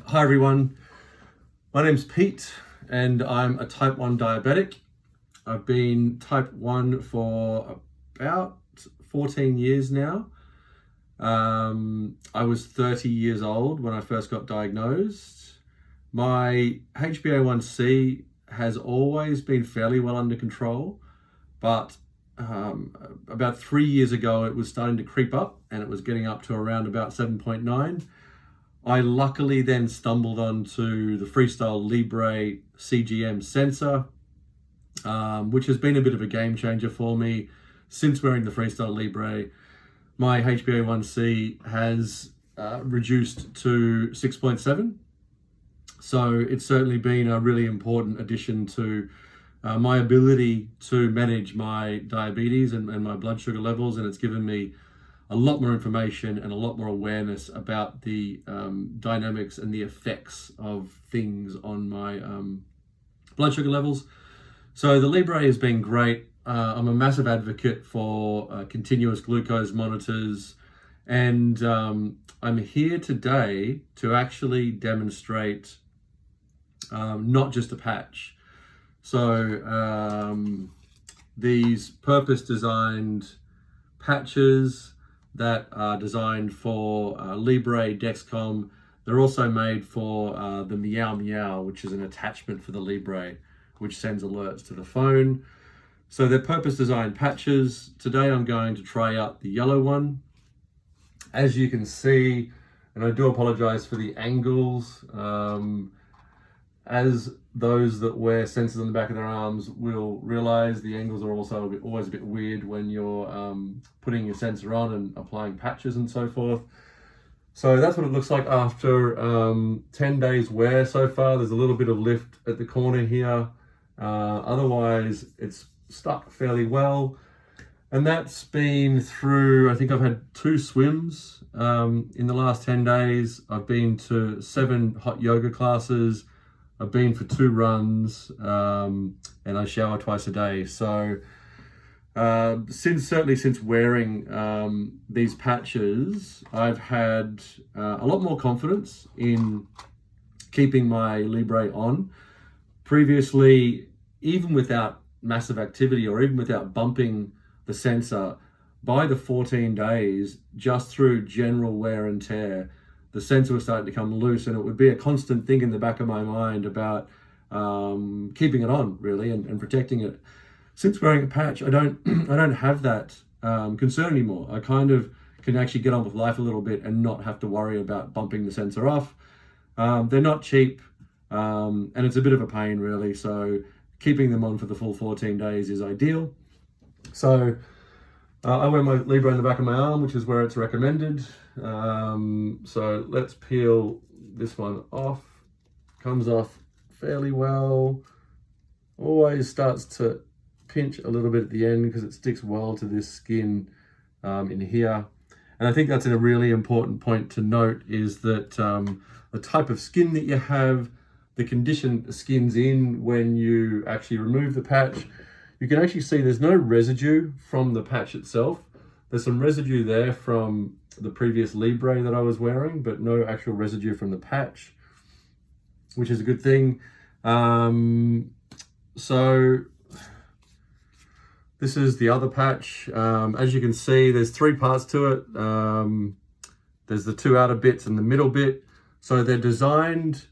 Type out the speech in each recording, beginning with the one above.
Hi everyone, my name's Pete and I'm a type 1 diabetic. I've been type 1 for about 14 years now. I was 30 years old when I first got diagnosed. My HbA1c has always been fairly well under control, but about 3 years ago it was starting to creep up and it was getting up to around about 7.9. I luckily then stumbled onto the Freestyle Libre CGM sensor, which has been a bit of a game changer for me. Since wearing the Freestyle Libre, my HbA1c has reduced to 6.7. So it's certainly been a really important addition to my ability to manage my diabetes and my blood sugar levels, and it's given me a lot more information and a lot more awareness about the dynamics and the effects of things on my blood sugar levels. So the Libre has been great. I'm a massive advocate for continuous glucose monitors, and I'm here today to actually demonstrate not just a patch. So these purpose-designed patches that are designed for Libre, Dexcom. They're also made for the MiaoMiao, which is an attachment for the Libre, which sends alerts to the phone. So they're purpose-designed patches. Today I'm going to try out the yellow one. As you can see, and I do apologize for the angles, as those that wear sensors on the back of their arms will realize, the angles are also always a bit weird when you're putting your sensor on and applying patches and so forth. So that's what it looks like after 10 days wear so far. There's a little bit of lift at the corner here. Otherwise, it's stuck fairly well. And that's been through, I think I've had 2 swims in the last 10 days. I've been to 7 hot yoga classes. I've been for 2 runs, and I shower twice a day. So certainly since wearing these patches, I've had a lot more confidence in keeping my Libre on. Previously, even without massive activity or even without bumping the sensor, by the 14 days, just through general wear and tear, the sensor was starting to come loose, and it would be a constant thing in the back of my mind about keeping it on, really, and protecting it. Since wearing a patch, I don't have that concern anymore. I kind of can actually get on with life a little bit and not have to worry about bumping the sensor off. They're not cheap, and it's a bit of a pain, really. So keeping them on for the full 14 days is ideal. So I wear my Libre in the back of my arm, which is where it's recommended. So let's peel this one off. Comes off fairly well. Always starts to pinch a little bit at the end because it sticks well to this skin in here. And I think that's a really important point to note, is that the type of skin that you have, the condition the skin's in when you actually remove the patch, you can actually see there's no residue from the patch itself. There's some residue there from the previous Libre that I was wearing, but no actual residue from the patch, which is a good thing. So this is the other patch. As you can see, there's 3 parts to it. There's the 2 outer bits and the middle bit. So they're designed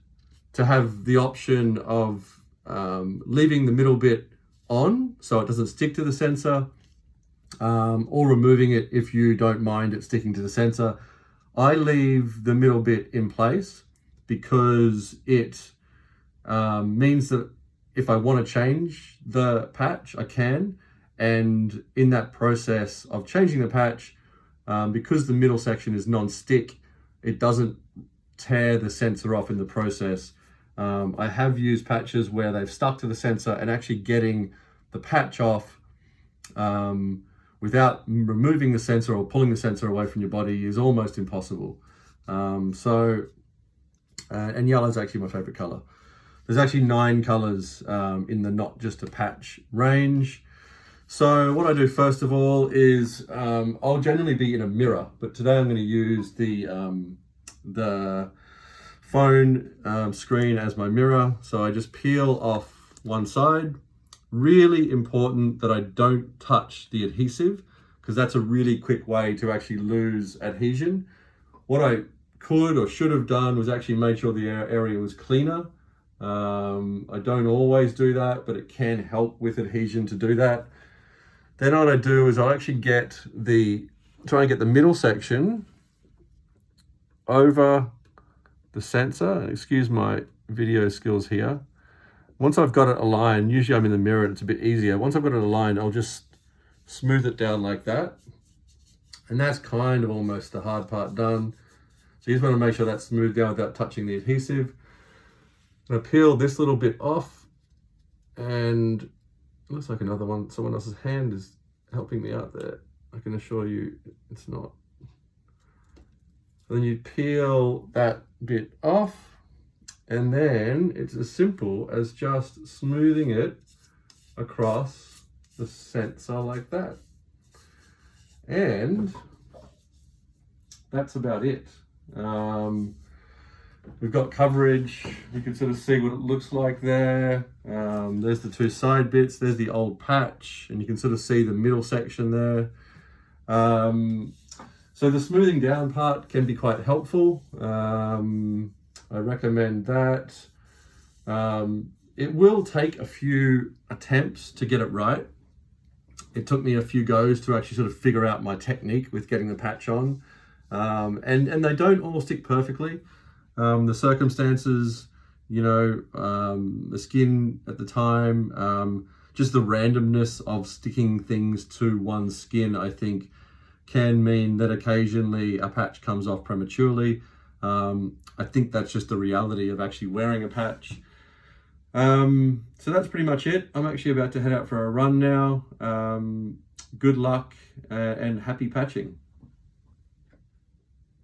to have the option of leaving the middle bit on so it doesn't stick to the sensor, or removing it if you don't mind it sticking to the sensor. I leave the middle bit in place because it means that if I want to change the patch, I can. And in that process of changing the patch, because the middle section is non-stick, it doesn't tear the sensor off in the process. I have used patches where they've stuck to the sensor, and actually getting the patch off without removing the sensor or pulling the sensor away from your body is almost impossible. And yellow is actually my favorite color. There's actually 9 colors in the not just a patch range. So what I do first of all is I'll generally be in a mirror, but today I'm going to use the phone screen as my mirror. So I just peel off one side. Really important that I don't touch the adhesive, because that's a really quick way to actually lose adhesion. What I could or should have done was actually made sure the area was cleaner. I don't always do that, but it can help with adhesion to do that. Then what I do is I'll actually try and get the middle section over the sensor. Excuse my video skills here. Once I've got it aligned, usually I'm in the mirror, it's a bit easier. Once I've got it aligned, I'll just smooth it down like that. And that's kind of almost the hard part done. So you just want to make sure that's smoothed down without touching the adhesive. I peel this little bit off, and it looks like another one. Someone else's hand is helping me out there. I can assure you it's not. Then you peel that bit off, and then it's as simple as just smoothing it across the sensor like that. And that's about it. We've got coverage. You can sort of see what it looks like there. There's the two side bits. There's the old patch, and you can sort of see the middle section there. So the smoothing down part can be quite helpful. I recommend that. It will take a few attempts to get it right. It took me a few goes to actually sort of figure out my technique with getting the patch on. And they don't all stick perfectly. The circumstances, you know, the skin at the time, just the randomness of sticking things to one's skin, I think, can mean that occasionally a patch comes off prematurely. I think that's just the reality of actually wearing a patch. So that's pretty much it. I'm actually about to head out for a run now. Good luck and happy patching.